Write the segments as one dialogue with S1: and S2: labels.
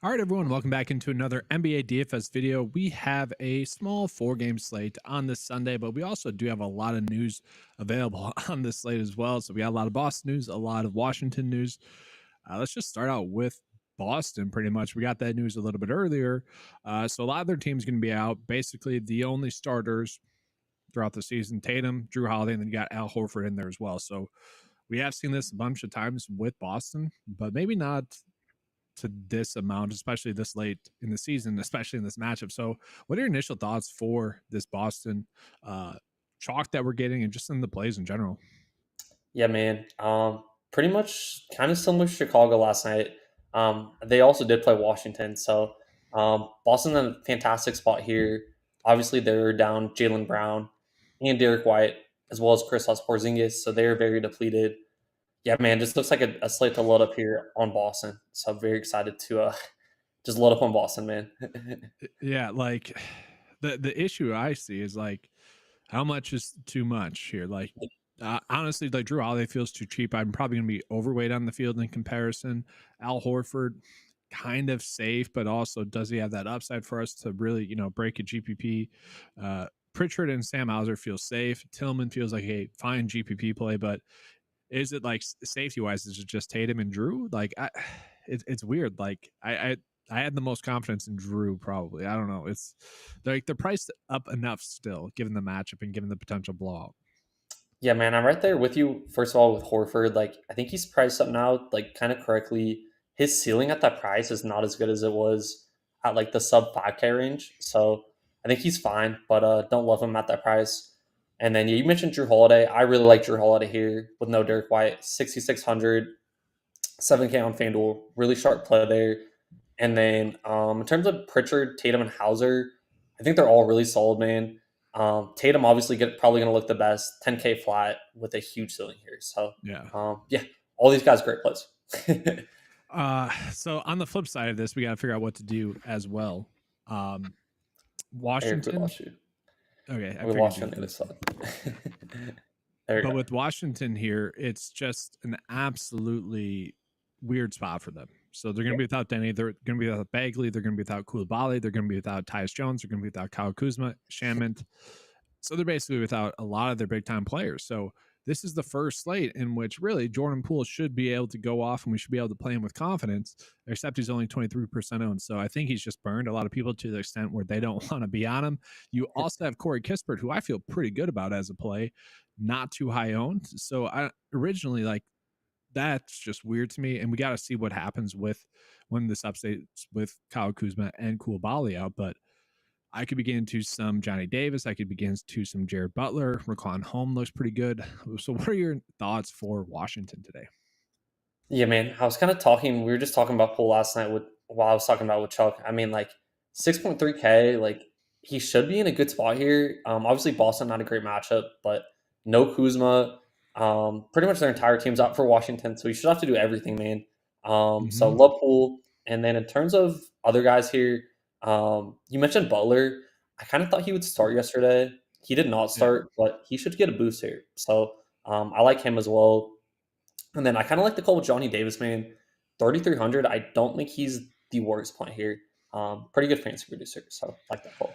S1: All right, everyone, welcome back into another NBA DFS video. We have a small 4-game slate on this Sunday, but we also do have a lot of news available on this slate as well. So we got a lot of Boston news, a lot of Washington news. Let's just start out with Boston pretty much. We got that news a little bit earlier. So a lot of their team's going to be out. Basically, the only starters throughout the season, Tatum, Drew Holiday, and then you got Al Horford in there as well. So we have seen this a bunch of times with Boston, but maybe not to this amount, especially this late in the season, especially in this matchup. So, what are your initial thoughts for this Boston chalk that we're getting, and just in the plays in general?
S2: Yeah, man. Pretty much kind of similar to Chicago last night. They also did play Washington, so Boston in a fantastic spot here. Obviously, they're down Jalen Brown and Derek White, as well as Kristaps Porzingis, so they're very depleted. Yeah, man, just looks like a slate to load up here on Boston. So I'm very excited to just load up on Boston, man.
S1: Yeah, like the issue I see is like how much is too much here. Like honestly, like Drew Holiday feels too cheap. I'm probably going to be overweight on the field in comparison. Al Horford, kind of safe, but also does he have that upside for us to really, break a GPP? Pritchard and Sam Hauser feel safe. Tillman feels like a fine GPP play, but is it like safety wise? Is it just Tatum and Drew? Like, it's weird. Like, I had the most confidence in Drew probably. I don't know. It's like they're priced up enough still, given the matchup and given the potential blowout.
S2: Yeah, man, I'm right there with you. First of all, with Horford, like I think he's priced up now, like kind of correctly. His ceiling at that price is not as good as it was at like the sub 5K range. So I think he's fine, but don't love him at that price. And then yeah, you mentioned Drew Holiday. I really like Drew Holiday here with no Derek White, 6,600, 7K on FanDuel. Really sharp play there. And then in terms of Pritchard, Tatum, and Hauser, I think they're all really solid, man. Tatum obviously probably going to look the best, 10K flat with a huge ceiling here. So
S1: Yeah.
S2: yeah, all these guys great plays.
S1: So on the flip side of this, we got to figure out what to do as well. Um,
S2: Eric, we
S1: Washington.
S2: lost you.
S1: Okay, I
S2: We
S1: figured
S2: lost
S1: you
S2: you on
S1: would
S2: the other
S1: lose me.
S2: side. There we
S1: But
S2: go.
S1: with Washington here, it's just an absolutely weird spot for them. So they're going to be without Denny. They're going to be without Bagley. They're going to be without Koulibaly. They're going to be without Tyus Jones. They're going to be without Kyle Kuzma, Shamit. So they're basically without a lot of their big time players. So this is the first slate in which really Jordan Poole should be able to go off and we should be able to play him with confidence, except he's only 23% owned. So I think he's just burned a lot of people to the extent where they don't want to be on him. You also have Corey Kispert, who I feel pretty good about as a play, not too high owned. So I originally like that's just weird to me. And we got to see what happens with when this updates with Kyle Kuzma and Koulibaly out. But I could begin to some Johnny Davis. I could begin to some Jared Butler. Raquan Home looks pretty good. So, what are your thoughts for Washington today?
S2: Yeah, man. I was kind of talking. We were just talking about Poole last night with while I was talking about with Chuck. I mean, like 6.3K, like he should be in a good spot here. Obviously Boston not a great matchup, but no Kuzma. Pretty much their entire team's out for Washington, so you should have to do everything, man. So
S1: Mm-hmm.
S2: love Poole. And then in terms of other guys here, you mentioned Butler. I kind of thought he would start yesterday. He did not
S1: Yeah.
S2: start, but he should get a boost here. So I like him as well. And then I kind of like the call with Johnny Davis, man. 3,300. I don't think he's the worst point here. Pretty good fantasy producer. So like that call.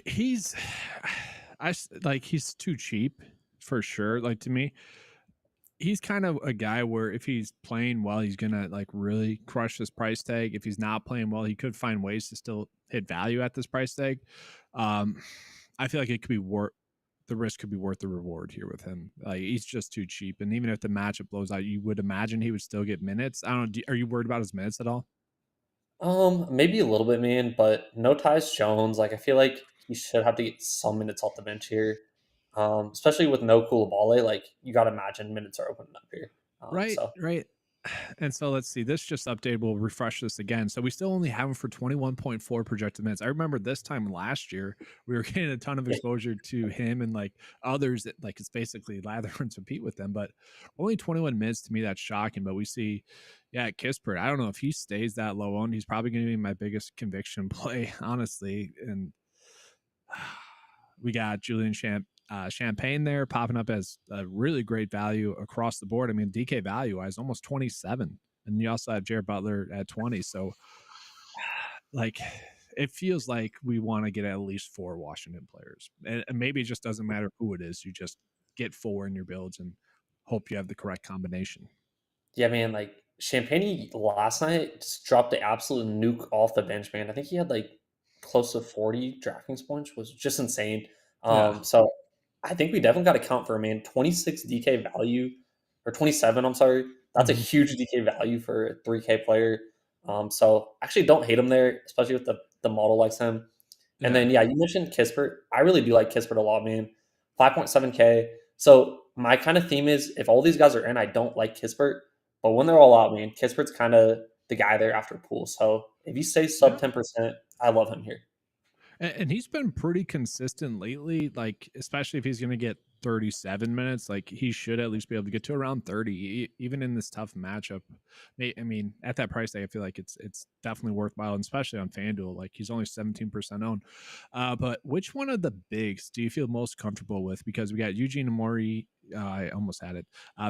S1: He's, like, he's too cheap for sure. Like, to me, he's kind of a guy where if he's playing well, he's gonna like really crush this price tag. If he's not playing well, he could find ways to still hit value at this price tag. Um, I feel like it could be worth the risk could be worth the reward here with him. Like he's just too cheap, and even if the matchup blows out, you would imagine he would still get minutes. I don't know. Are you worried about his minutes at all?
S2: Maybe a little bit, man, but no Tyus Jones. Like I feel like he should have to get some minutes off the bench here. Especially with no Koulibaly, like you got to imagine minutes are opening up here.
S1: Right,
S2: So
S1: right. And so let's see. This just updated. We'll refresh this again. So we still only have him for 21.4 projected minutes. I remember this time last year, we were getting a ton of
S2: yeah,
S1: exposure to him and like others that like it's basically lather and compete with them. But only 21 minutes to me, that's shocking. But we see, yeah, Kispert. I don't know if he stays that low owned. He's probably going to be my biggest conviction play, honestly. And we got Champagne there popping up as a really great value across the board. I mean, DK value wise, almost 27. And you also have Jared Butler at 20. So like it feels like we want to get at least 4 Washington players, and maybe it just doesn't matter who it is. You just get 4 in your builds and hope you have the correct combination.
S2: Yeah, man, like Champagne last night just dropped the absolute nuke off the bench, man. I think he had like close to 40 DraftKings points, was just insane.
S1: Yeah.
S2: So I think we definitely got to count for a man. 26 DK value or 27, I'm sorry. That's a
S1: Hmm.
S2: huge DK value for a 3K player. So actually don't hate him there, especially with the model likes him. And
S1: Yeah.
S2: then yeah, you mentioned Kispert. I really do like Kispert a lot, man. 5.7K. So my kind of theme is if all these guys are in, I don't like Kispert. But when they're all out, man, Kispert's kind of the guy there after Poole. So if he stays sub
S1: Yeah.
S2: 10%, I love him here.
S1: And he's been pretty consistent lately, like especially if he's going to get 37 minutes, like he should at least be able to get to around 30 even in this tough matchup. I mean, at that price tag, I feel like it's definitely worthwhile, and especially on FanDuel. Like he's only 17% owned. But which one of the bigs do you feel most comfortable with? Because we got Eugene Amori, I almost had it,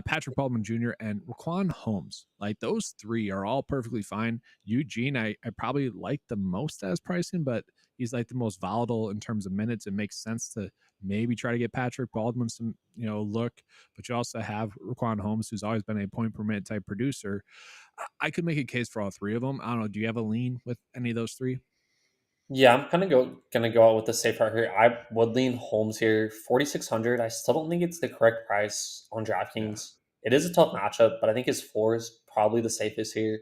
S1: Patrick Baldwin Jr. and Raquan Holmes. Like those 3 are all perfectly fine. Eugene, I probably like the most as pricing, but he's like the most volatile in terms of minutes. It makes sense to maybe try to get Patrick Baldwin some, look, but you also have Raquan Holmes, who's always been a point per minute type producer. I could make a case for all 3 of them. I don't know. Do you have a lean with any of those 3?
S2: Yeah, I'm kind of gonna go out with the safe route here. I would lean Holmes here, 4,600. I still don't think it's the correct price on
S1: Yeah.
S2: DraftKings. It is a tough matchup, but I think his floor is probably the safest here.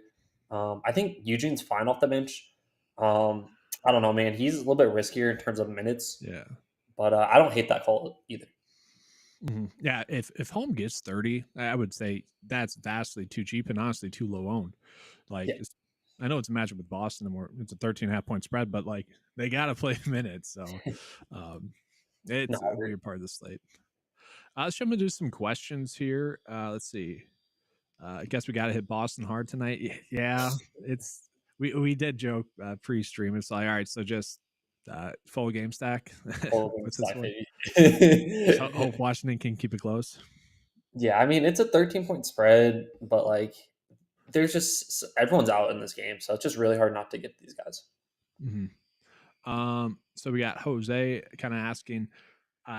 S2: I think Eugene's fine off the bench. I don't know, man. He's a little bit riskier in terms of minutes,
S1: Yeah.
S2: but I don't hate that call either.
S1: Yeah, if home gets 30, I would say that's vastly too cheap and honestly too low owned. Like
S2: Yeah,
S1: I know it's a matchup with Boston and it's a 13.5 point spread, but like they gotta play minutes. So um
S2: no,
S1: it's
S2: I
S1: a
S2: agree.
S1: weird part of the slate. Let's jump into some questions here. Let's see. I guess we got to hit Boston hard tonight. Yeah, it's we did joke pre-stream. It's like, all right, so just full game stack
S2: Holding
S1: with this
S2: stack,
S1: one. Just
S2: baby.
S1: hope Washington can keep it close.
S2: Yeah, I mean it's a 13-point spread, but like there's just everyone's out in this game, so it's just really hard not to get these guys.
S1: Hmm. So we got Jose kind of asking,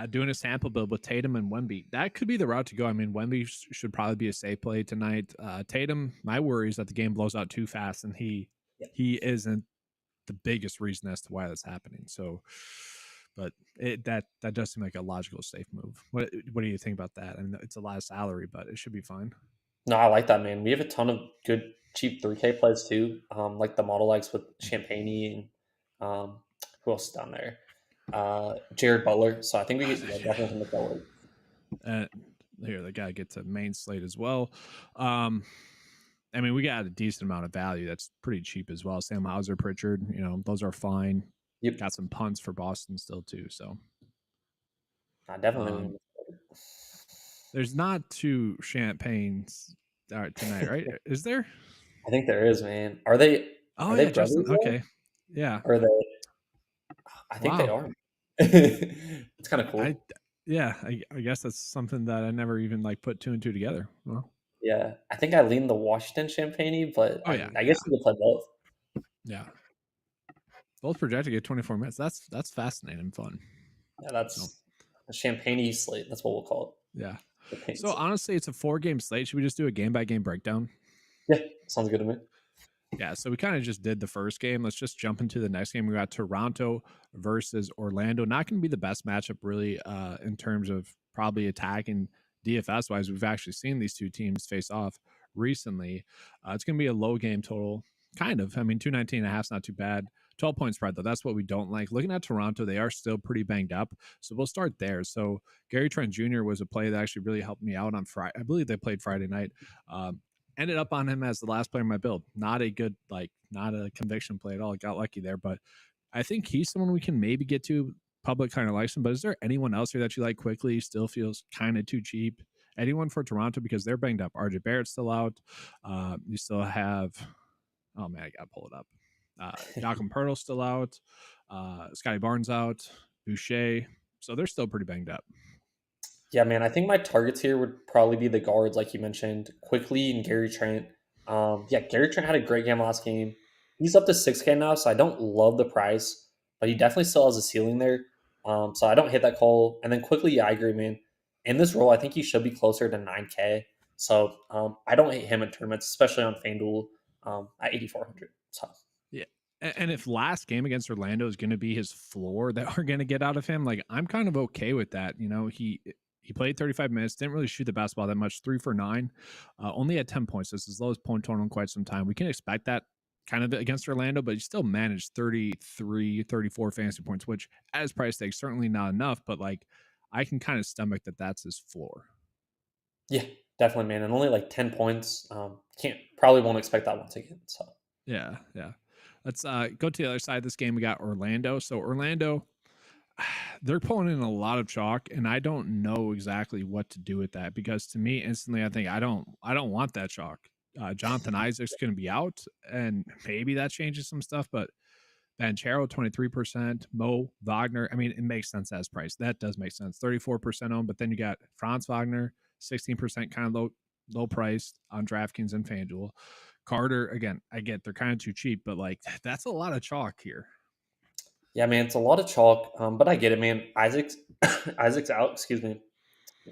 S1: doing a sample build with Tatum and Wemby. That could be the route to go. I mean, Wemby should probably be a safe play tonight. Tatum, my worry is that the game blows out too fast, and
S2: Yeah.
S1: he isn't the biggest reason as to why that's happening. So, but that does seem like a logical safe move. What do you think about that? I mean, it's a lot of salary, but it should be fine.
S2: No, I like that, man. We have a ton of good cheap 3K plays too. Like the model likes with Champagne and who else is down there? Jared Butler. So I think we yeah, definitely can make that work.
S1: Uh, Here, the guy gets a main slate as well. Um, I mean, we got a decent amount of value. That's pretty cheap as well. Sam Hauser, Pritchard, those are fine.
S2: Yep.
S1: Got some punts for Boston still too. So
S2: I definitely
S1: um,
S2: think
S1: there's not 2 champagnes tonight, right? Is there?
S2: I think there is, man. Are they
S1: Oh
S2: are they
S1: yeah, Justin.
S2: brothers though?
S1: Okay, yeah.
S2: Or are they I think they
S1: Wow.
S2: are. It's kind of
S1: I
S2: cool.
S1: Yeah. I guess that's something that I never even like put 2 and 2 together. Well,
S2: Yeah. I think I lean the Washington Champagne, but
S1: oh
S2: I
S1: yeah,
S2: mean I
S1: yeah,
S2: guess you could play both.
S1: yeah. Both projected at 24 minutes. That's fascinating and fun.
S2: Yeah,
S1: So
S2: that's a Champagne slate. That's what we'll call
S1: yeah.
S2: it. The paint
S1: So
S2: slate.
S1: honestly, it's a 4 game slate. Should we just do a game by game breakdown?
S2: Yeah, sounds good to me.
S1: Yeah, so we kind of just did the first game. Let's just jump into the next game. We got Toronto versus Orlando. Not going to be the best matchup, really, in terms of probably attacking DFS wise. We've actually seen these 2 teams face off recently. It's going to be a low game total, kind of. I mean, 219 and a half is not too bad. 12-point spread, though. That's what we don't like. Looking at Toronto, they are still pretty banged up. So we'll start there. So Gary Trent Jr. was a play that actually really helped me out on Friday. I believe they played Friday night. Ended up on him as the last player in my build. Not a good, not a conviction play at all. Got lucky there, but I think he's someone we can maybe get to. Public kind of likes him, but is there anyone else here that you like quickly? Still feels kind of too cheap. Anyone for Toronto because they're banged up. RJ Barrett's still out. You still have, oh man, I got to pull it up. Malcolm Pirtle's still out. Scotty Barnes out. Boucher. So they're still pretty banged up.
S2: Yeah, man. I think my targets here would probably be the guards, like you mentioned, quickly and Gary Trent. Yeah, Gary Trent had a great game last game. he's up to 6K now, so I don't love the price, but he definitely still has a ceiling there. So I don't hate that call. And then quickly, yeah, I agree, man. In this role, I think he should be closer to 9K. So I don't hate him in tournaments, especially on FanDuel at 8,400. So
S1: Yeah. And if last game against Orlando is going to be his floor that we're going to get out of him, like I'm kind of okay with that. You know, he played 35 minutes, didn't really shoot the basketball that much, 3 for 9, only had 10 points. This is his lowest point total in quite some time. We can expect that kind of against Orlando, but he still managed 33, 34 fantasy points, which as price tag, certainly not enough, but like I can kind of stomach that that's his floor.
S2: yeah, definitely, man. And only like 10 points. Can't probably won't expect that once again. So
S1: Yeah. Yeah. Let's go to the other side of this game. We got Orlando. So Orlando, they're pulling in a lot of chalk, and I don't know exactly what to do with that because to me, instantly, I think I don't want that chalk. Jonathan Isaac's going to be out, and maybe that changes some stuff. But Banchero 23%, Mo Wagner. I mean, it makes sense as price. That does make sense. 34% owned, but then you got Franz Wagner, 16%, kind of low priced on DraftKings and FanDuel. Carter, again, I get they're kind of too cheap, but like that's a lot of chalk here.
S2: yeah, man, it's a lot of chalk. But I get it, man. Isaac's Isaac's out. Excuse me.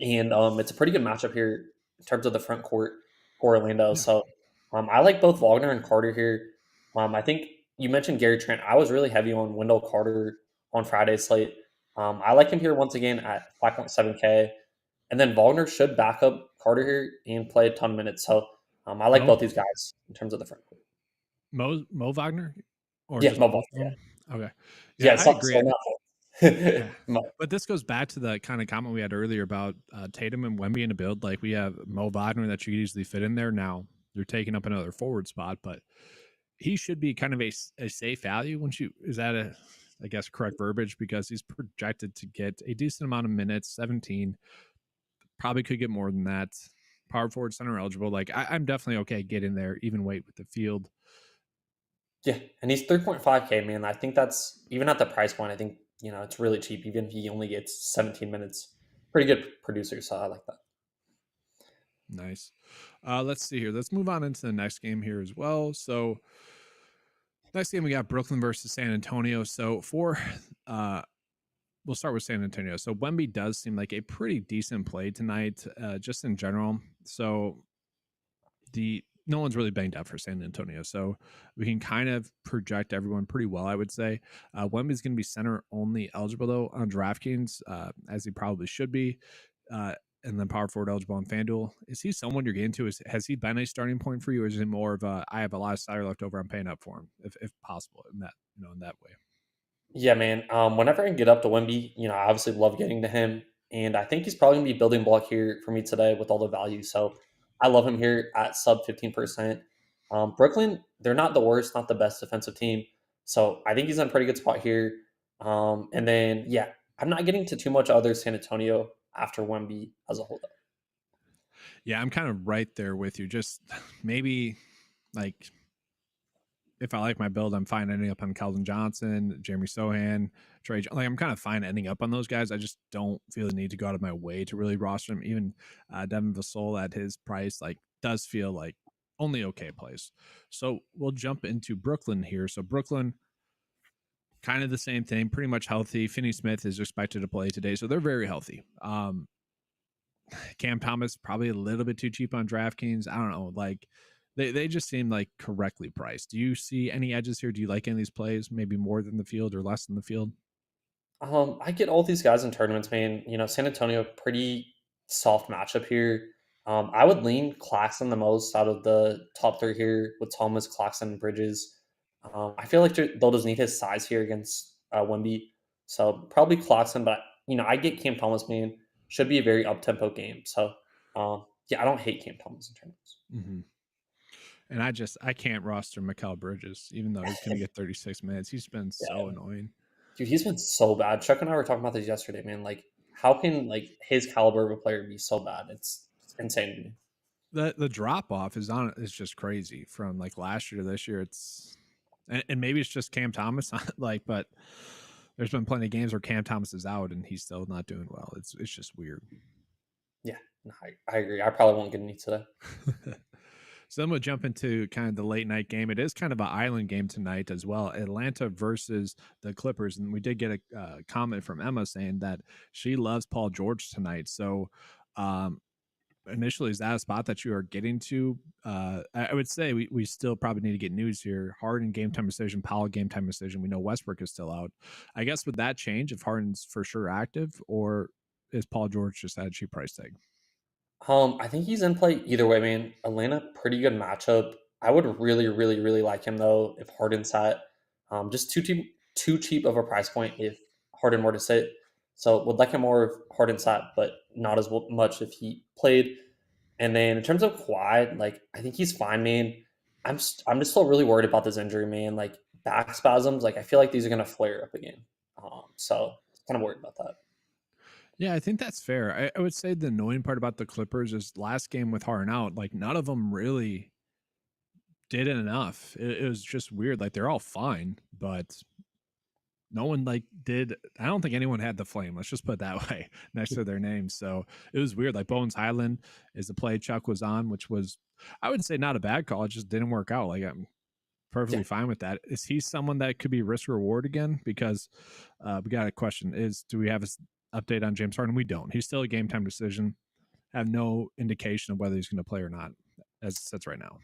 S2: And it's a pretty good matchup here in terms of the front court for Orlando.
S1: Yeah.
S2: So I like both Wagner and Carter here. I think you mentioned Gary Trent. I was really heavy on Wendell Carter on Friday's slate. I like him here once again at 5.7K. And then Wagner should back up Carter here and play a ton of minutes. So I like
S1: Mo
S2: both these guys in terms of the front court.
S1: Mo Wagner, or
S2: Yeah,
S1: just
S2: Mo
S1: both of
S2: Wagner.
S1: them? Okay, yeah,
S2: Yeah,
S1: I agree.
S2: so not
S1: Yeah,
S2: Mo.
S1: but this goes back to the kind of comment we had earlier about Tatum and Wemby in a build. Like we have Mo Wagner that you could easily fit in there. Now you're taking up another forward spot, but he should be kind of a safe value. Once you is that a I guess correct verbiage because he's projected to get a decent amount of minutes, 17. Probably could get more than that. Power forward, center eligible. Like I'm definitely okay getting there, even weight with the field.
S2: Yeah, and he's 3.5K, man. I think that's even at the price point. I think it's really cheap, even if he only gets 17 minutes. Pretty good producer, so I like that.
S1: Nice. Let's see here. Let's move on into the next game here as well. So next game we got Brooklyn versus San Antonio. So for we'll start with San Antonio. So Wemby does seem like a pretty decent play tonight, just in general. So the no one's really banged up for San Antonio, so we can kind of project everyone pretty well, I would say. Wemby's going to be center only eligible though on DraftKings, as he probably should be, and then power forward eligible on FanDuel. Is he someone you're getting to? Has he been a starting point for you, or is it more of a I have a lot of salary left over, I'm paying up for him if possible in that in that way?
S2: Yeah, man. Whenever I can get up to Wemby, I obviously love getting to him, and I think he's probably gonna be building block here for me today with all the value. So I love him here at sub 15%. Brooklyn, they're not the worst, not the best defensive team, so I think he's in a pretty good spot here. And then yeah, I'm not getting to too much other San Antonio after Wemby as a whole. Though.
S1: Yeah, I'm kind of right there with you. Just maybe like if I like my build, I'm fine ending up on Keldon Johnson, Jeremy Sohan, Trey. Like I'm kind of fine ending up on those guys. I just don't feel the need to go out of my way to really roster them. Even Devin Vassell at his price, like does feel like only okay plays. So we'll jump into Brooklyn here. So Brooklyn, kind of the same thing, pretty much healthy. Finney Smith is expected to play today, so they're very healthy. Cam Thomas probably a little bit too cheap on DraftKings. I don't know, like they just seem like correctly priced. Do you see any edges here? Do you like any of these plays? Maybe more than the field or less than the field?
S2: I get all these guys in tournaments, man. San Antonio, pretty soft matchup here. I would lean Claxton the most out of the top three here with Thomas, Claxton, and Bridges. I feel like they'll just need his size here against Wemby. So probably Claxton, but I get Cam Thomas, man. Should be a very up tempo game. So yeah, I don't hate Cam Thomas in tournaments.
S1: Mm-hmm. And I can't roster Mikal Bridges, even though he's going to get 36 minutes. He's been so
S2: Yeah,
S1: annoying.
S2: dude, he's been so bad. Chuck and I were talking about this yesterday, man. Like, how can his caliber of a player be so bad? It's insane to me.
S1: The drop off is just crazy from like last year to this year. It's and maybe it's just Cam Thomas, like, but there's been plenty of games where Cam Thomas is out and he's still not doing well. It's just weird.
S2: Yeah, no, I agree. I probably won't get any today.
S1: So then we'll jump into kind of the late night game. It is kind of an island game tonight as well. Atlanta versus the Clippers. And we did get a comment from Emma saying that she loves Paul George tonight. So initially, is that a spot that you are getting to? I would say we still probably need to get news here. Harden game time decision, Powell game time decision. We know Westbrook is still out. I guess would that change if Harden's for sure active, or is Paul George just at a cheap price tag?
S2: I think he's in play either way, man. Atlanta, pretty good matchup. I would really, really, really like him though if Harden sat. Just too cheap of a price point if Harden were to sit. So would like him more if Harden sat, but not as much if he played. And then in terms of Kawhi, like I think he's fine, man. I'm just still really worried about this injury, man. Like back spasms, like I feel like these are gonna flare up again. So kind of worried about that.
S1: Yeah, I think that's fair. I would say the annoying part about the Clippers is last game with Harden out, like none of them really did enough. It was just weird. Like they're all fine, but no one like did. I don't think anyone had the flame. Let's just put it that way next to their names. So it was weird. Like Bones Highland is the play Chuck was on, which was I would say not a bad call. It just didn't work out. Like I'm
S2: Yeah.
S1: perfectly fine with that. Is he someone that could be risk reward again? Because we got a question: is do we have a update on James Harden? We don't. He's still a game time decision. Have no indication of whether he's going to play or not as it sits right now.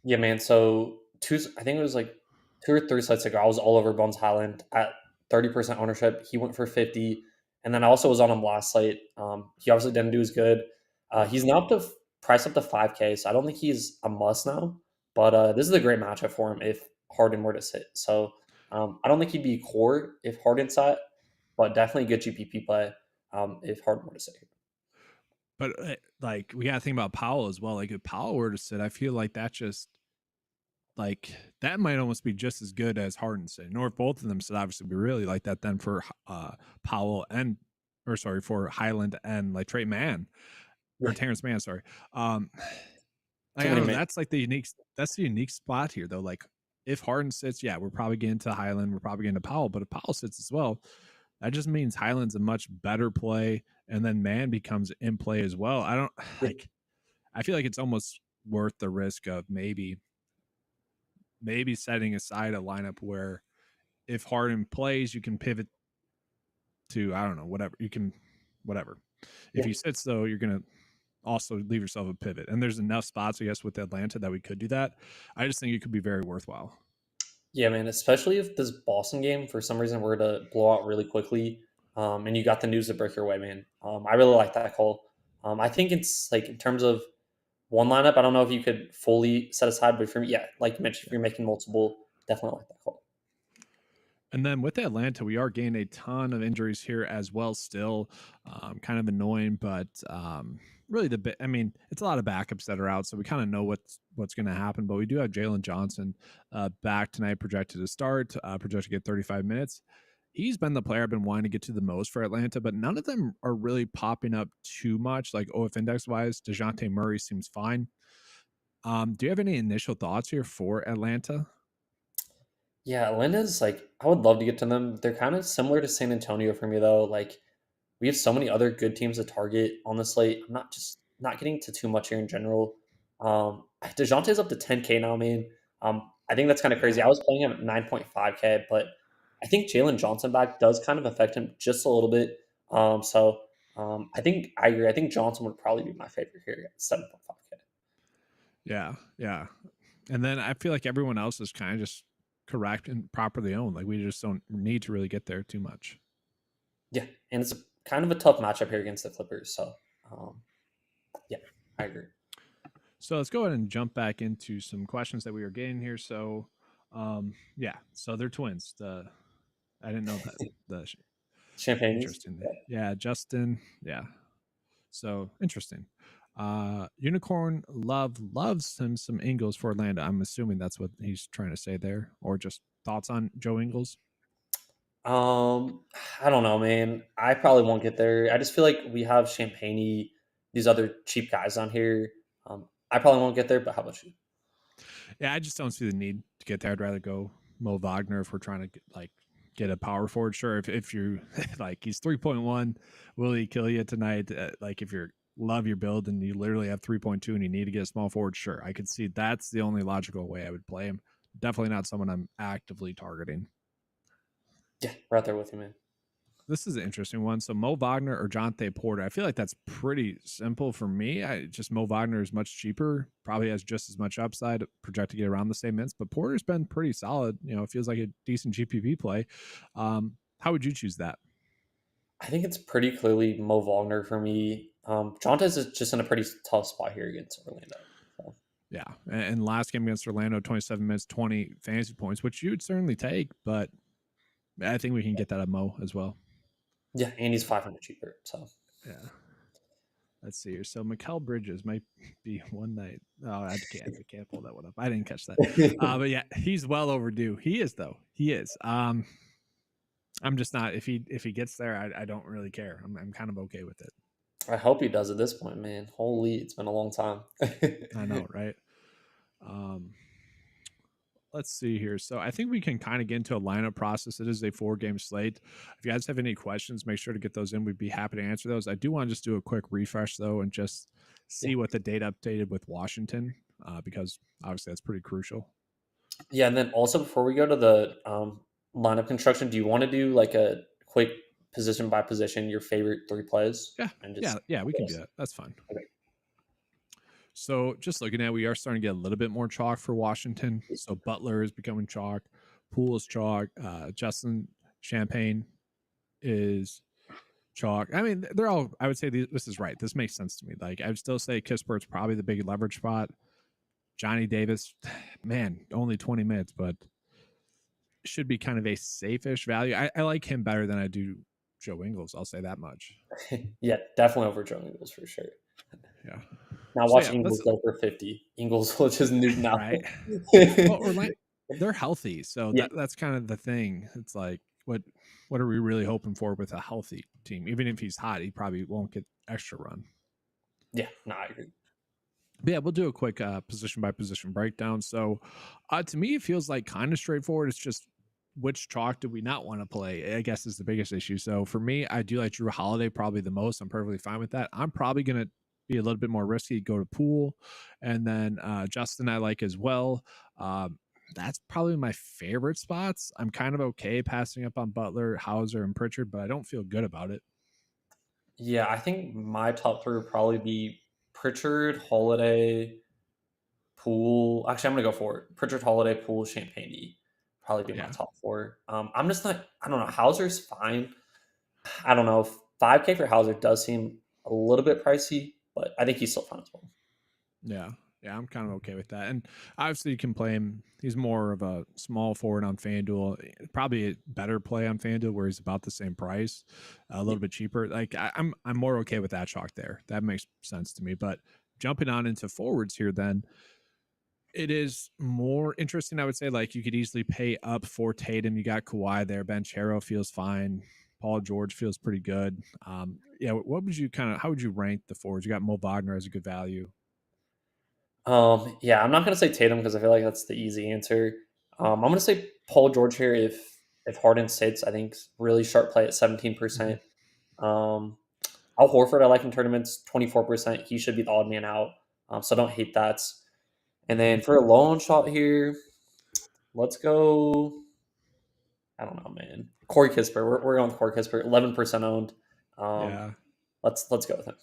S2: Yeah, man. So I think it was like 2 or 3 sites ago. I was all over Bones Highland at 30% ownership. He went for 50, and then I also was on him last slate. He obviously didn't do as good. He's now up to price up to 5K, so I don't think he's a must now. But this is a great matchup for him if Harden were to sit. So I don't think he'd be core if Harden sat, but definitely good GPP play if Harden were to sit.
S1: But like we got to think about Powell as well. Like if Powell were to sit, I feel like that just like that might almost be just as good as Harden sitting. Or if both of them sit, obviously we really like that then for Powell and or sorry for Highland and like Trey Mann or
S2: Yeah,
S1: Terrence Mann. Sorry. Um, I
S2: too
S1: don't
S2: many
S1: know.
S2: minutes.
S1: That's the unique spot here though. Like if Harden sits, yeah, we're probably getting to Highland, we're probably getting to Powell, but if Powell sits as well, that just means Highland's a much better play, and then Man becomes in play as well. I don't like. I feel like it's almost worth the risk of maybe setting aside a lineup where if Harden plays, you can pivot to I don't know whatever you can whatever. If
S2: Yeah.
S1: he sits though, you're gonna also leave yourself a pivot, and there's enough spots I guess with Atlanta that we could do that. I just think it could be very worthwhile.
S2: Yeah, man, especially if this Boston game for some reason were to blow out really quickly, and you got the news to break your way, man. I really like that call. I think it's like in terms of one lineup, I don't know if you could fully set aside, but for me, yeah, like you mentioned, if you're making multiple, definitely like that call.
S1: And then with Atlanta, we are getting a ton of injuries here as well. Still, kind of annoying, but really I mean, it's a lot of backups that are out, so we kind of know what's going to happen. But we do have Jalen Johnson back tonight, projected to start, projected to get 35 minutes. He's been the player I've been wanting to get to the most for Atlanta, but none of them are really popping up too much. Like OF index wise, Dejounte Murray seems fine. Do you have any initial thoughts here for Atlanta?
S2: Yeah, Atlanta's like I would love to get to them. They're kind of similar to San Antonio for me though. Like we have so many other good teams to target on the slate. I'm not getting to too much here in general. Dejounte's up to 10K now, man. I think that's kind of crazy. I
S1: Yeah.
S2: was playing him at 9.5K, but I think Jalen Johnson back does kind of affect him just a little bit. I think I agree. I think Johnson would probably be my favorite here at 7.5K.
S1: Yeah, yeah. And then I feel like everyone else is kind of just correct and properly owned. Like we just don't need to really get there too much.
S2: Yeah, and it's kind of a tough matchup here against the Clippers. So, um, yeah, I agree.
S1: So let's go ahead and jump back into some questions that we were getting here. So, yeah, so they're twins. I didn't know that.
S2: Champagne's.
S1: Interesting. Yeah, Justin. Yeah, so interesting. Unicorn loves him some Ingles for Atlanta. I'm assuming that's what he's trying to say there, or just thoughts on Joe Ingles.
S2: Um, I don't know, man. I probably won't get there. I just feel like we have Champagne, these other cheap guys on here. I probably won't get there, but how about you?
S1: Yeah, I just don't see the need to get there. I'd rather go Mo Wagner if we're trying to get a power forward. Sure, if you like, he's 3.1. Will he kill you tonight? Like if you're love your build and you literally have 3.2 and you need to get a small forward, sure, I could see that's the only logical way I would play him. Definitely not someone I'm actively targeting.
S2: Yeah, right there with you, man.
S1: This is an interesting one. So Mo Wagner or Jonte Porter. I feel like that's pretty simple for me. Just Mo Wagner is much cheaper, probably has just as much upside, project to get around the same minutes. But Porter's been pretty solid. It feels like a decent GPP play. How would you choose that?
S2: I think it's pretty clearly Mo Wagner for me. Jontes is just in a pretty tough spot here against Orlando. So.
S1: Yeah, and last game against Orlando, 27 minutes, 20 fantasy points, which you would certainly take. But I think we can get that at Mo as well.
S2: Yeah, and he's 500 cheaper. So
S1: yeah. Let's see here. So Mikal Bridges might be one night. Oh, I can't pull that one up. I didn't catch that. But yeah, he's well overdue. He is though. He is. I'm just not. If he gets there, I don't really care. I'm kind of okay with it.
S2: I hope he does at this point, man. Holy, it's been a long time.
S1: I know, right? Let's see here. So I think we can kind of get into a lineup process. It is a 4-game slate. If you guys have any questions, make sure to get those in. We'd be happy to answer those. I do want to just do a quick refresh though, and just see what the date updated with Washington, because obviously that's pretty crucial.
S2: Yeah, and then also before we go to the lineup construction, do you want to do like a quick position by position, your favorite 3 plays?
S1: Yeah,
S2: And just,
S1: we can do that. That's fine.
S2: Okay.
S1: So just looking at, we are starting to get a little bit more chalk for Washington. So Butler is becoming chalk, Poole is chalk, Justin Champagne is chalk. I mean, they're all. I would say this is right. This makes sense to me. Like I would still say Kispert's probably the big leverage spot. Johnny Davis, man, only 20 minutes, but should be kind of a safe-ish value. I like him better than I do Joe Ingles. I'll say that much.
S2: Yeah, definitely over Joe Ingles for sure.
S1: Yeah.
S2: Now
S1: So,
S2: watching Ingles go for 50. Ingles will just nuke now.
S1: Right. Well, they're healthy, so
S2: Yeah.
S1: that's kind of the thing. It's like what are we really hoping for with a healthy team? Even if he's hot, he probably won't get extra run.
S2: Yeah, no, I agree.
S1: But yeah, we'll do a quick position by position breakdown. So to me, it feels like kind of straightforward. It's just which chalk do we not want to play, I guess, is the biggest issue. So for me, I do like Drew Holiday probably the most. I'm perfectly fine with that. I'm probably going to be a little bit more risky, go to Poole. And then Justin, I like as well. That's probably my favorite spots. I'm kind of okay passing up on Butler, Hauser, and Pritchard, but I don't feel good about it.
S2: Yeah, I think my top 3 would probably be Pritchard, Holiday, Poole. Actually, I'm gonna go for it. Pritchard, Holiday, Poole, Champagne. Probably be my top 4. I'm just not. I don't know. Hauser's fine. I don't know. 5K for Hauser does seem a little bit pricey, but I think he's still fun as well.
S1: Yeah. Yeah, I'm kind of okay with that. And obviously, you can play him. He's more of a small forward on FanDuel. Probably a better play on FanDuel where he's about the same price, a little bit cheaper. Like I'm more okay with that chalk there. That makes sense to me. But jumping on into forwards here, then it is more interesting. I would say like you could easily pay up for Tatum. You got Kawhi there. Banchero feels fine. Paul George feels pretty good. Yeah, what would you how would you rank the forwards? You got Mo Wagner as a good value.
S2: Yeah, I'm not gonna say Tatum because I feel like that's the easy answer. I'm gonna say Paul George here if Harden sits. I think really sharp play at 17%. Al Horford, I like in tournaments 24%. He should be the odd man out, so don't hate that. And then for a long shot here, let's go. I don't know, man. Corey Kispert. We're going with Corey Kispert. 11% owned.
S1: Yeah.
S2: Let's go with him.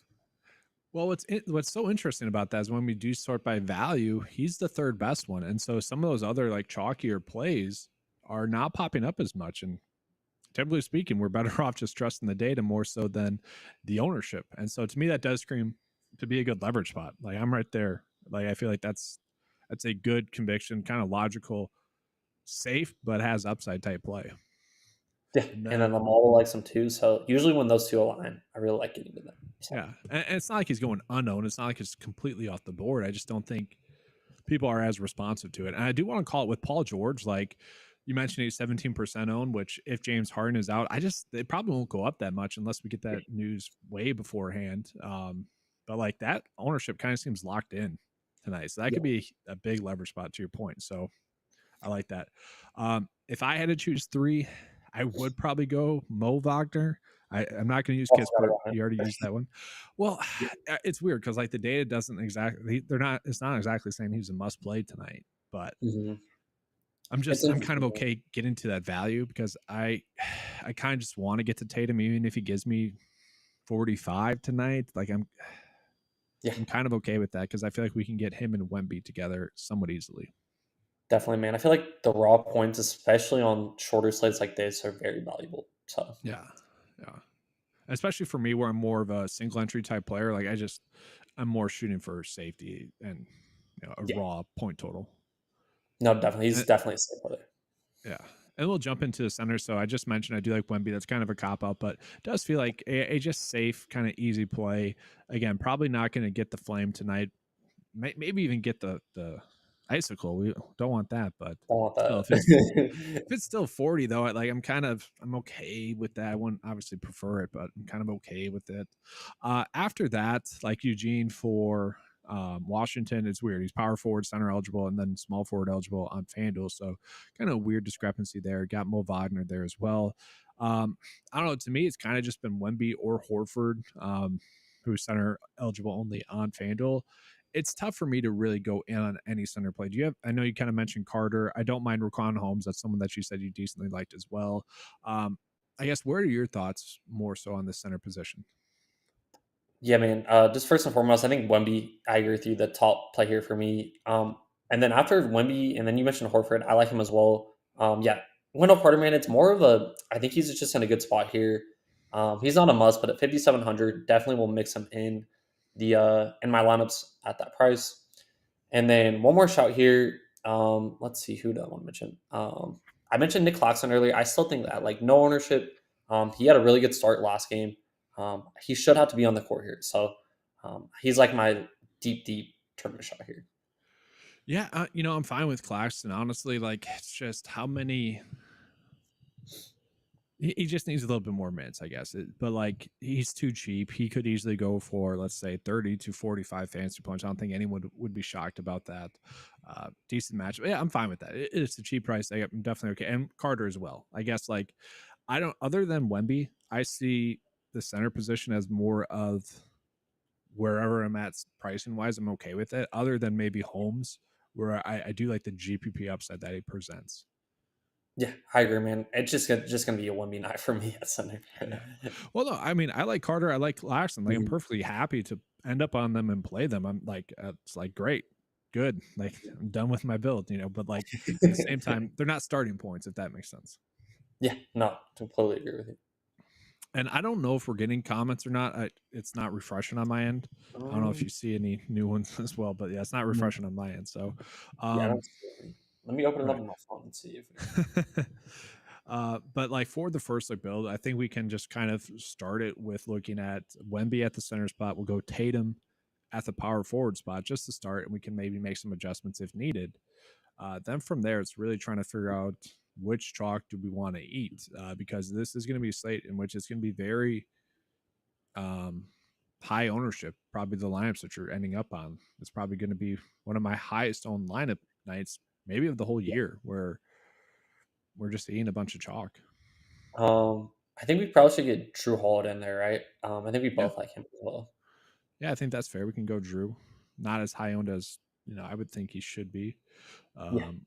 S1: Well, what's so interesting about that is when we do sort by value, he's the third best one, and so some of those other like chalkier plays are not popping up as much. And typically speaking, we're better off just trusting the data more so than the ownership. And so to me, that does scream to be a good leverage spot. Like I'm right there. Like I feel like that's a good conviction, kind of logical, safe, but has upside type play.
S2: Yeah, and then the model likes them too. So usually when those two align, I really like getting to them. So.
S1: Yeah, and it's not like he's going unknown. It's not like it's completely off the board. I just don't think people are as responsive to it. And I do want to call it with Paul George. Like you mentioned, he's 17% owned. Which if James Harden is out, it probably won't go up that much unless we get that news way beforehand. But like that ownership kind of seems locked in tonight, so that could be a big leverage spot to your point. So I like that. If I had to choose 3, I would probably go Mo Wagner. I'm not going to use
S2: Oh, I forgot
S1: Kispert.
S2: about
S1: You already
S2: him.
S1: used that one. Well,
S2: Yeah.
S1: it's weird because like the data doesn't exactly. They're not. It's not exactly saying he's a must play tonight. But
S2: Mhm. It's
S1: I'm kind of
S2: interesting.
S1: okay getting to that value because I kind of just want to get to Tatum even if he gives me 45 tonight. Like
S2: Yeah,
S1: I'm kind of okay with that because I feel like we can get him and Wemby together somewhat easily.
S2: definitely, man. I feel like the raw points, especially on shorter slates like this, are very valuable. So
S1: Yeah, yeah. Especially for me, where I'm more of a single entry type player. Like I'm more shooting for safety and a
S2: yeah,
S1: raw point total.
S2: no, definitely, he's
S1: Uh,
S2: definitely a safe player.
S1: yeah. And we'll jump into the center. So I just mentioned I do like Wemby. That's kind of a cop out, but it does feel like a just safe, kind of easy play. Again, probably not going to get the flame tonight. Maybe even get the icicle. We don't want that, but
S2: I want
S1: still,
S2: that.
S1: if it's still 40 though, I'm okay with that. I wouldn't obviously prefer it, but I'm kind of okay with it. After that, like Eugene for Washington, it's weird. He's power forward, center eligible, and then small forward eligible on FanDuel. So kind of weird discrepancy there. Got Mo Wagner there as well. I don't know. To me, it's kind of just been Wemby or Horford, who's center eligible only on FanDuel. It's tough for me to really go in on any center play. Do you have? I know you kind of mentioned Carter. I don't mind Raquan Holmes. That's someone that you said you decently liked as well. Um, I guess where are your thoughts more so on the center position?
S2: Yeah, man. Just first and foremost, I think Wemby, I agree with you, the top play here for me. And then after Wemby, and then you mentioned Horford, I like him as well. Yeah, Wendell Carter, man, it's more of a, I think he's just in a good spot here. He's not a must, but at 5,700, definitely will mix him in my lineups at that price. And then one more shout here. Let's see, who do I want to mention? I mentioned Nick Claxton earlier. I still think that like no ownership. He had a really good start last game. He should have to be on the court here. So he's like my deep tournament shot here.
S1: Yeah, I'm fine with Claxton. Honestly, like it's just how many he just needs a little bit more minutes, I guess. But like he's too cheap. He could easily go for let's say 30 to 45 fantasy points. I don't think anyone would be shocked about that. Decent match. Yeah, I'm fine with that. It's a cheap price. I'm definitely okay. And Carter as well. I guess like I don't other than Wemby, I see the center position as more of wherever I'm at pricing wise, I'm okay with it. Other than maybe Holmes, where I do like the GPP upside that he presents.
S2: Yeah, I agree, man. It's just gonna be a 1B night for me at center.
S1: Yeah. Well, no, I mean, I like Carter. I like Laxton. Like, I'm
S2: Mhm.
S1: perfectly happy to end up on them and play them. I'm like, it's like great, good. Like, I'm done with my build, But like at the same time, they're not starting points, if that makes sense.
S2: Yeah, no, completely agree with you.
S1: And I don't know if we're getting comments or not. It's not refreshing on my end. I don't know if
S2: Um,
S1: you see any new ones as well, but yeah, it's not
S2: no.
S1: refreshing on my end. So,
S2: Yeah, I
S1: um,
S2: don't see any. Let me open it up
S1: right.
S2: on my phone and see if we.
S1: But like for the first like build, I think we can just kind of start it with looking at Wemby at the center spot. We'll go Tatum at the power forward spot just to start, and we can maybe make some adjustments if needed. Then from there, it's really trying to figure out which chalk do we want to eat because this is going to be a slate in which it's going to be very um, high ownership. Probably the lineups that you're ending up on. It's probably going to be one of my highest owned lineup nights, maybe of the whole
S2: Yeah.
S1: year, where we're just eating a bunch of chalk.
S2: I think we probably should get Drew Holiday in there, right? I think we
S1: Yeah.
S2: both like him as well.
S1: Yeah, I think that's fair. We can go Drew. Not as high owned as I would think he should be.
S2: Yeah.
S1: Um,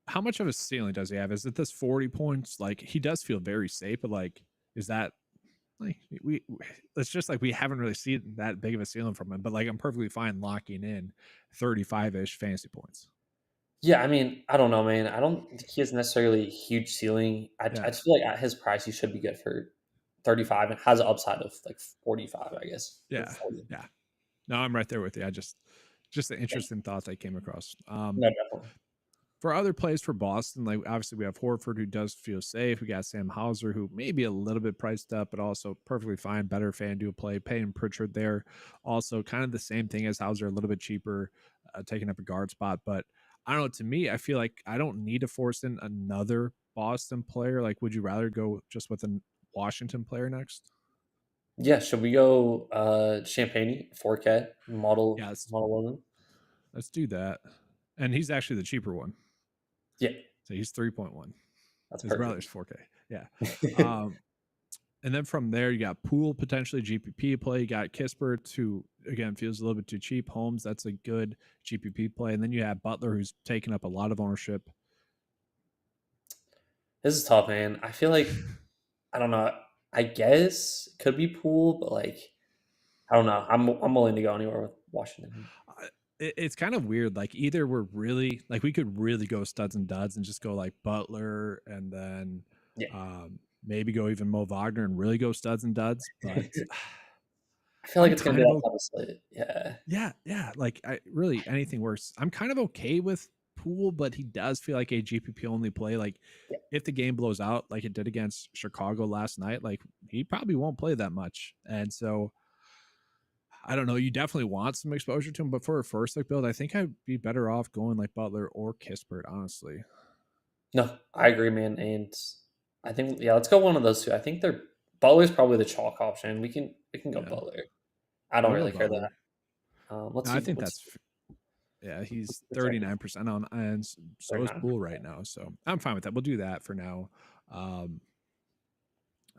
S1: how much of a ceiling does he have? Is it this 40 points? Like he does feel very safe, but like, is that like we? It's just like we haven't really seen that big of a ceiling from him. But like, I'm perfectly fine locking in 35 ish fantasy points.
S2: Yeah, I mean, I don't know, man. I don't think he has necessarily a huge ceiling. I
S1: Yeah,
S2: just feel like at his price, he should be good for 35 and has an upside of like 45, I guess, or
S1: yeah,
S2: 40.
S1: yeah. No, I'm right there with you. I just an
S2: Yeah,
S1: interesting thought that came across.
S2: no, definitely.
S1: For other plays for Boston, like obviously we have Horford who does feel safe. We got Sam Hauser who may be a little bit priced up, but also perfectly fine, better FanDuel play. Payton Pritchard there, also kind of the same thing as Hauser, a little bit cheaper, taking up a guard spot. But I don't know. To me, I feel like I don't need to force in another Boston player. Like, would you rather go just with a Washington player next?
S2: Yeah, should we go Champagne 4K
S1: Yeah,
S2: model 11?
S1: let's do that. And he's actually the cheaper one,
S2: Yeah.
S1: so he's 3.1.
S2: That's
S1: His
S2: perfect.
S1: brother's 4K. Yeah. Um, and then from there, you got Poole, potentially GPP play. You got Kispert, who, again, feels a little bit too cheap. Holmes, that's a good GPP play. And then you have Butler, who's taken up a lot of ownership.
S2: This is tough, man. I feel like I don't know. I guess could be Poole, but like I don't know. I'm willing to go anywhere with Washington.
S1: It's kind of weird. Like, either we're really, like, we could really go studs and duds and just go like Butler and then
S2: Yeah,
S1: maybe go even Mo Wagner and really go studs and duds. But
S2: I feel like
S1: I'm
S2: it's gonna be
S1: kind of
S2: that type of slate. Yeah,
S1: yeah. Like, I really, anything works. I'm kind of okay with Poole, but he does feel like a GPP only play. Like,
S2: yeah,
S1: if the game blows out like it did against Chicago last night, like, he probably won't play that much. And so I don't know. You definitely want some exposure to him, but for a first look build, I think I'd be better off going like Butler or Kispert, honestly.
S2: no, I agree, man. And I think let's go one of those two. I think they're Butler's probably the chalk option. We can go
S1: Yeah,
S2: Butler. I don't
S1: I'll go
S2: really care
S1: Butler.
S2: that. Let's
S1: No,
S2: see
S1: I think
S2: what's
S1: that's yeah. He's
S2: projected
S1: 39% on, and so is
S2: 39.
S1: Poole right now. So I'm fine with that. We'll do that for now. Um,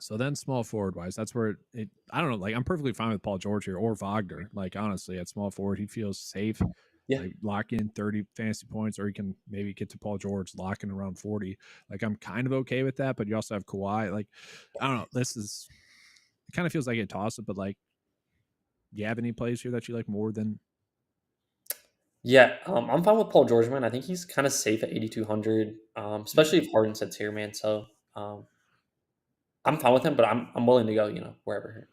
S1: so then small forward wise, that's where I don't know. Like, I'm perfectly fine with Paul George here or Wagner. Like, honestly, at small forward, he feels safe.
S2: Yeah,
S1: Like, lock in 30 fantasy points, or you can maybe get to Paul George, lock in around 40. Like, I'm kind of okay with that, but you also have Kawhi. Like, I don't know. It kind of feels like a toss up, but like, do you have any plays here that you like more than?
S2: yeah. I'm fine with Paul George, man. I think he's kind of safe at 8,200,
S1: Yeah.
S2: especially if Harden sits here, man. So um, I'm fine with him, but I'm willing to go, wherever here.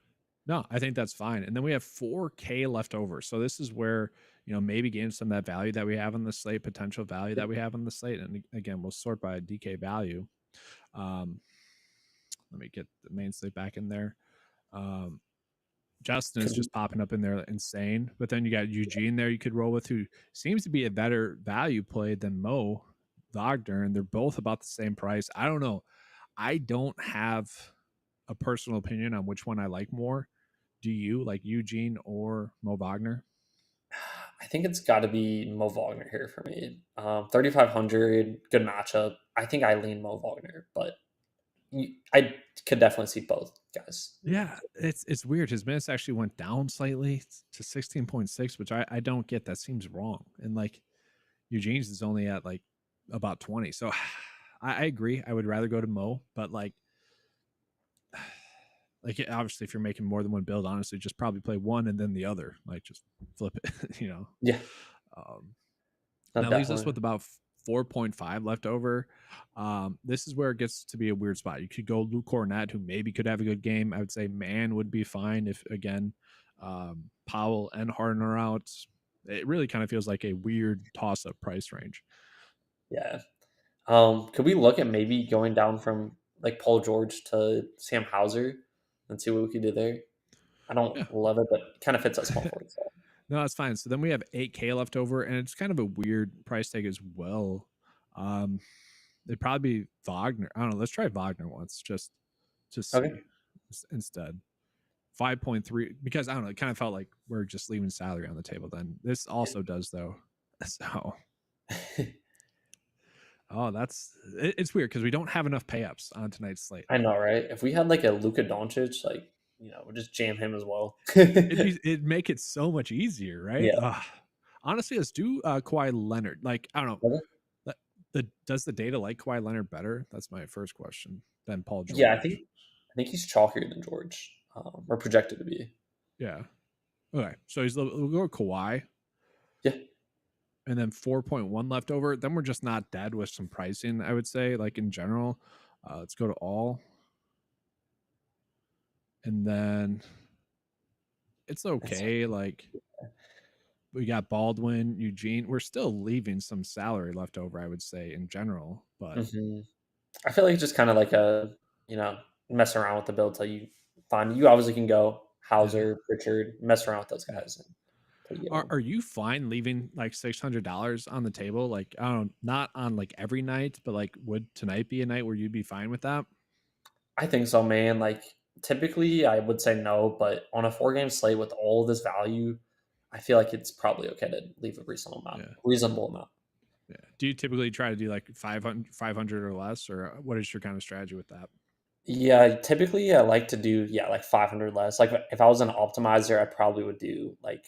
S1: No, I think that's fine. And then we have 4K left over. So this is where, maybe gain some of that value that we have on the slate, potential value
S2: Yeah.
S1: that we have on the slate. And again, we'll sort by DK value. Let me get the main slate back in there. Um, Justin is
S2: Could be,
S1: just popping up in there insane. But then you got Eugene there you could roll with, who seems to be a better value play than Mo Wagner. And they're both about the same price. I don't know. I don't have a personal opinion on which one I like more. Do you like Eugene or Mo Wagner?
S2: I think it's got to be Mo Wagner here for me. 3,500, good matchup. I think I lean Mo Wagner, but I could definitely see both guys.
S1: Yeah, it's weird. His minutes actually went down slightly to 16.6, which I don't get. That seems wrong. And like, Eugene's is only at like about 20. So I agree. I would rather go to Mo, but like, obviously, if you're making more than one build, honestly, just probably play one and then the other. Like, just flip it.
S2: Yeah,
S1: Um,
S2: no,
S1: That leaves us
S2: definitely.
S1: with about 4.5 left over. This is where it gets to be a weird spot. You could go Luke Cornett, who maybe could have a good game. I would say Man would be fine if, again, Powell and Harden are out. It really kind of feels like a weird toss-up price range.
S2: Yeah. Could we look at maybe going down from like Paul George to Sam Hauser and see what we could do there? I don't
S1: Yeah.
S2: love it, but it kind of fits that small forward. So.
S1: No, that's fine. So then we have 8K left over, and it's kind of a weird price tag as well. Um, it'd probably be Wagner. I don't know. Let's try Wagner once, just to
S2: Okay.
S1: see instead. 5.3, because I don't know, it kind of felt like we're just leaving salary on the table then. This also does though. So it's weird because we don't have enough pay ups on tonight's slate.
S2: I know, right? If we had like a Luka Doncic, like we'll just jam him as well.
S1: It'd make it so much easier, right?
S2: Yeah.
S1: Honestly, let's do Kawhi Leonard. Like, I don't know.
S2: Okay.
S1: Does the data like Kawhi Leonard better? That's my first question. Than Paul
S2: Yeah, I
S1: George.
S2: think I think he's chalkier than George, or projected to be.
S1: Yeah. Okay. So we'll go with Kawhi.
S2: Yeah.
S1: And then 4.1 left over. Then we're just not dead with some pricing, I would say, like in general. Let's go to all. And then it's okay. Like, we got Baldwin, Eugene. We're still leaving some salary left over, I would say, in general. But
S2: Mhm. I feel like it's just kind of like mess around with the build till you find. You obviously can go
S1: yeah.
S2: Hauser, Pritchard, mess around with those
S1: Yeah.
S2: guys until you get
S1: Are
S2: one.
S1: are you fine leaving like $600 on the table? Like, I don't know, not on like every night, but like, would tonight be a night where you'd be fine with that?
S2: I think so, man. Like typically, I would say no, but on a 4 game slate with all this value, I feel like it's probably okay to leave a reasonable amount.
S1: Yeah.
S2: Reasonable amount.
S1: Yeah. Do you typically try to do like 500 or less, or what is your kind of strategy with that?
S2: Yeah, typically I like to do like 500 less. Like if I was an optimizer, I probably would do like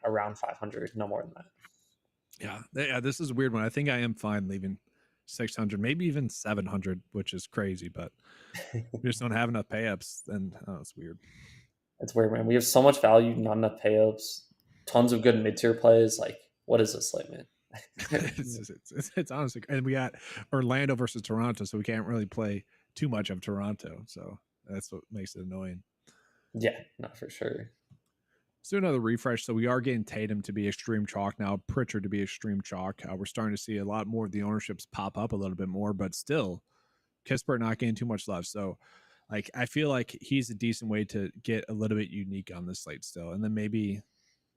S2: around 500, no more than that.
S1: Yeah, this is a weird one. I think I am fine leaving 600, maybe even 700, which is crazy, but we just don't have enough payups. Then it's weird.
S2: It's weird, man. We have so much value, not enough payups, tons of good mid tier plays. Like, what is this like, man?
S1: It's honestly, and we got Orlando versus Toronto, so we can't really play too much of Toronto. So that's what makes it annoying.
S2: Yeah, not for sure.
S1: Let's do another refresh. So we are getting Tatum to be extreme chalk now, Pritchard to be extreme chalk. We're starting to see a lot more of the ownerships pop up a little bit more, but still, Kispert not getting too much love. So, like, I feel like he's a decent way to get a little bit unique on this slate still. And then maybe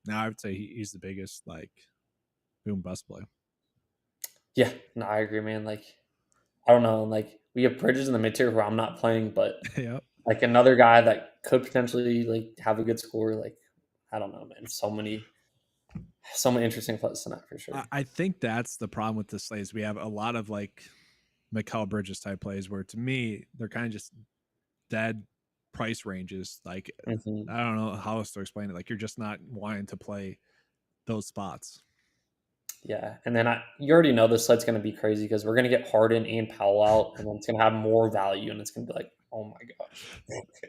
S1: now I would say he's the biggest, like, boom bust play.
S2: Yeah, no, I agree, man. Like, I don't know. Like, we have Bridges in the mid tier who I'm not playing, but
S1: Yeah.
S2: like another guy that could potentially like have a good score. Like, I don't know, man. So many interesting plays tonight for sure.
S1: I think that's the problem with this slate is we have a lot of like Mikal Bridges type plays where to me they're kind of just dead price ranges. Like
S2: Mm-hmm.
S1: I don't know how else to explain it. Like you're just not wanting to play those spots.
S2: Yeah, and then you already know this site's going to be crazy because we're going to get Harden and Powell out, and then it's going to have more value, and it's going to be like, oh my gosh.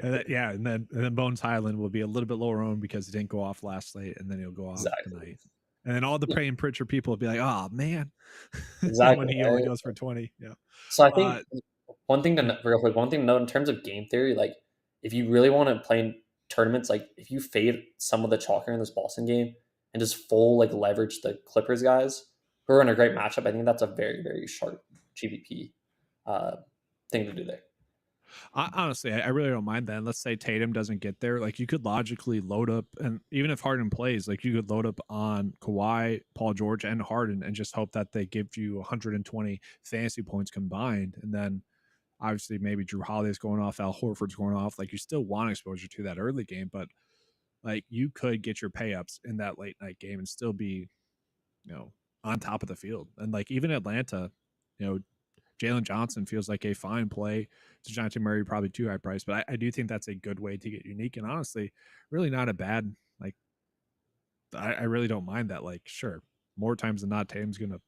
S1: And then Bones Highland will be a little bit lower owned because he didn't go off last slate, and then he'll go off
S2: Exactly.
S1: tonight. And then all the Pray and Pritchard people will be like, "Oh man," when
S2: Exactly.
S1: he only
S2: Right?
S1: goes for 20. Yeah.
S2: So I
S1: Uh,
S2: think one thing to
S1: yeah.
S2: real quick, one thing to note in terms of game theory, like if you really want to play in tournaments, like if you fade some of the chalker in this Boston game and just full like leverage the Clippers guys who are in a great matchup, I think that's a very, very sharp GVP uh, thing to do there.
S1: Honestly, I really don't mind that. Let's say Tatum doesn't get there. Like you could logically load up, and even if Harden plays, like you could load up on Kawhi, Paul George, and Harden, and just hope that they give you 120 fantasy points combined. And then obviously maybe Drew Holiday's going off, Al Horford's going off. Like you still want exposure to that early game, but like you could get your payups in that late night game and still be, on top of the field. And like even Atlanta, you know, Jalen Johnson feels like a fine play. DeJounte Murray probably too high price, but I do think that's a good way to get unique and honestly, really not a bad like. I really don't mind that. Like, sure, more times than not, Tatum's gonna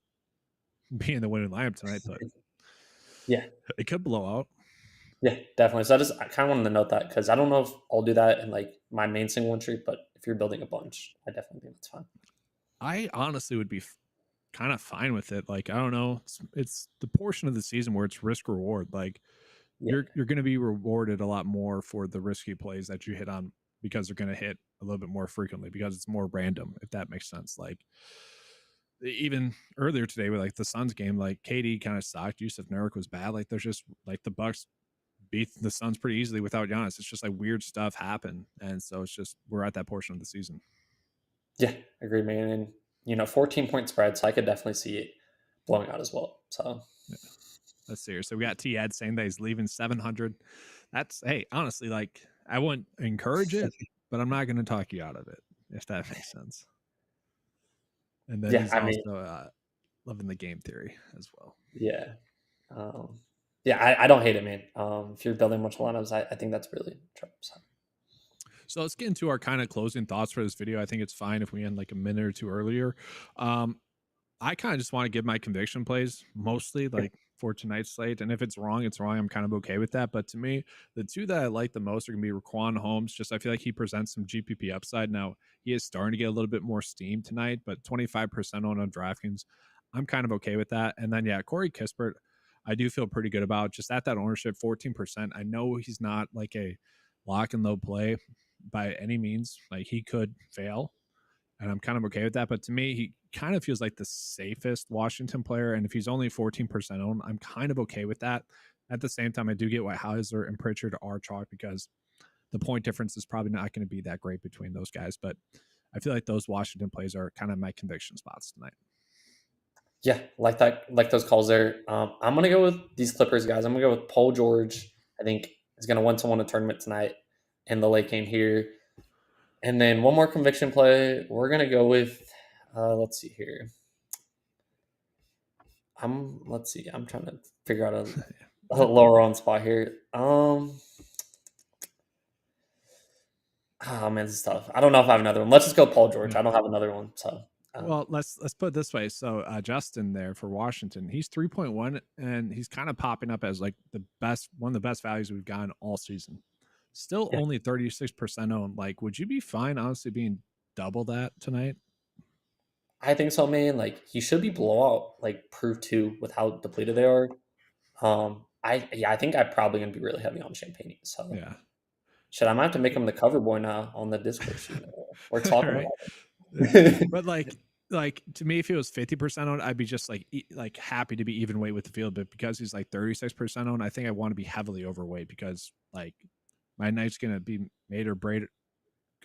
S1: be in the winning lineup tonight, but
S2: Yeah.
S1: it could blow out.
S2: Yeah, definitely. So I kind of wanted to note that because I don't know if I'll do that in like my main single one tree, but if you're building a bunch, I definitely think that's fine.
S1: I honestly would be kind of fine with it. Like, I don't know, it's the portion of the season where it's risk reward. Like,
S2: Yeah.
S1: you're going to be rewarded a lot more for the risky plays that you hit on because they're going to hit a little bit more frequently because it's more random, if that makes sense. Like even earlier today with like the Suns game, like KD kind of sucked. Yusuf Nurkic was bad. Like there's just like the Bucks beat the Suns pretty easily without Giannis. It's just like weird stuff happen, and so it's just we're at that portion of the season.
S2: Yeah, agreed, man. And 14-point spread, so I could definitely see it blowing out as well. So
S1: Yeah. Let's see here. So we got T Ed saying that he's leaving 700. That's hey, honestly, like I wouldn't encourage it, but I'm not going to talk you out of it if that makes sense. And then
S2: yeah,
S1: he's
S2: I mean,
S1: also loving the game theory as well.
S2: yeah, yeah, I don't hate it, man. If you're building much lineups, I think that's really sharp.
S1: So let's get into our kind of closing thoughts for this video. I think it's fine if we end like a minute or two earlier. I kind of just want to give my conviction plays mostly like for tonight's slate. And if it's wrong, it's wrong. I'm kind of okay with that. But to me, the two that I like the most are going to be Raquan Holmes. Just I feel like he presents some GPP upside. Now, he is starting to get a little bit more steam tonight, but 25% on DraftKings. I'm kind of okay with that. And then, yeah, Corey Kispert, I do feel pretty good about just at that ownership, 14%. I know he's not like a lock and load play by any means. Like he could fail, and I'm kind of okay with that. But to me, he kind of feels like the safest Washington player. And if he's only 14% owned, I'm kind of okay with that. At the same time, I do get why Hauser and Pritchard are chalk because the point difference is probably not going to be that great between those guys. But I feel like those Washington plays are kind of my conviction spots tonight.
S2: Yeah, like that, like those calls there. I'm gonna go with these Clippers guys. I'm gonna go with Paul George. I think is gonna win someone a tournament tonight in the late game here. And then one more conviction play. We're gonna go with let's see here. Let's see. I'm trying to figure out a lower on spot here. Oh man, this is tough. I don't know if I have another one. Let's just go Paul George.
S1: Yeah.
S2: I don't have another one. So
S1: Well, let's put it this way. So Justin there for Washington, he's 3.1, and he's kind of popping up as like one of the best values we've gotten all season. Still
S2: yeah,
S1: only 36% owned. Like, would you be fine, honestly, being double that tonight?
S2: I think so, man. Like he should be blowout like proof two with how depleted they are. I think I'm probably gonna be really heavy on Champagne. So
S1: Yeah.
S2: I might have to make him the cover boy now on the Discord sheet. We're talking
S1: Right.
S2: about
S1: Yeah.
S2: it.
S1: But like to me, if he was 50% owned, I'd be just like happy to be even weight with the field. But because he's like 36% owned, I think I want to be heavily overweight because like my night's gonna be made or break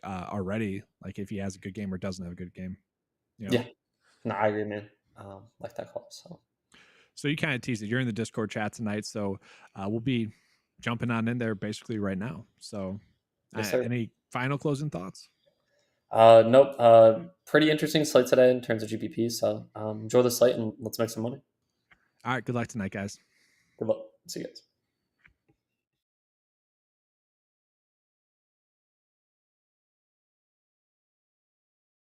S1: already. Like if he has a good game or doesn't have a good game, you know.
S2: Yeah, no, I agree, man. Like that call.
S1: So you kind of tease it. You're in the Discord chat tonight, so we'll be jumping on in there basically right now. So,
S2: Yes, sir.
S1: any final closing thoughts?
S2: Nope. Pretty interesting slate today in terms of GPP. So enjoy the slate and let's make some money.
S1: All right. Good luck tonight, guys.
S2: Good luck. See you guys.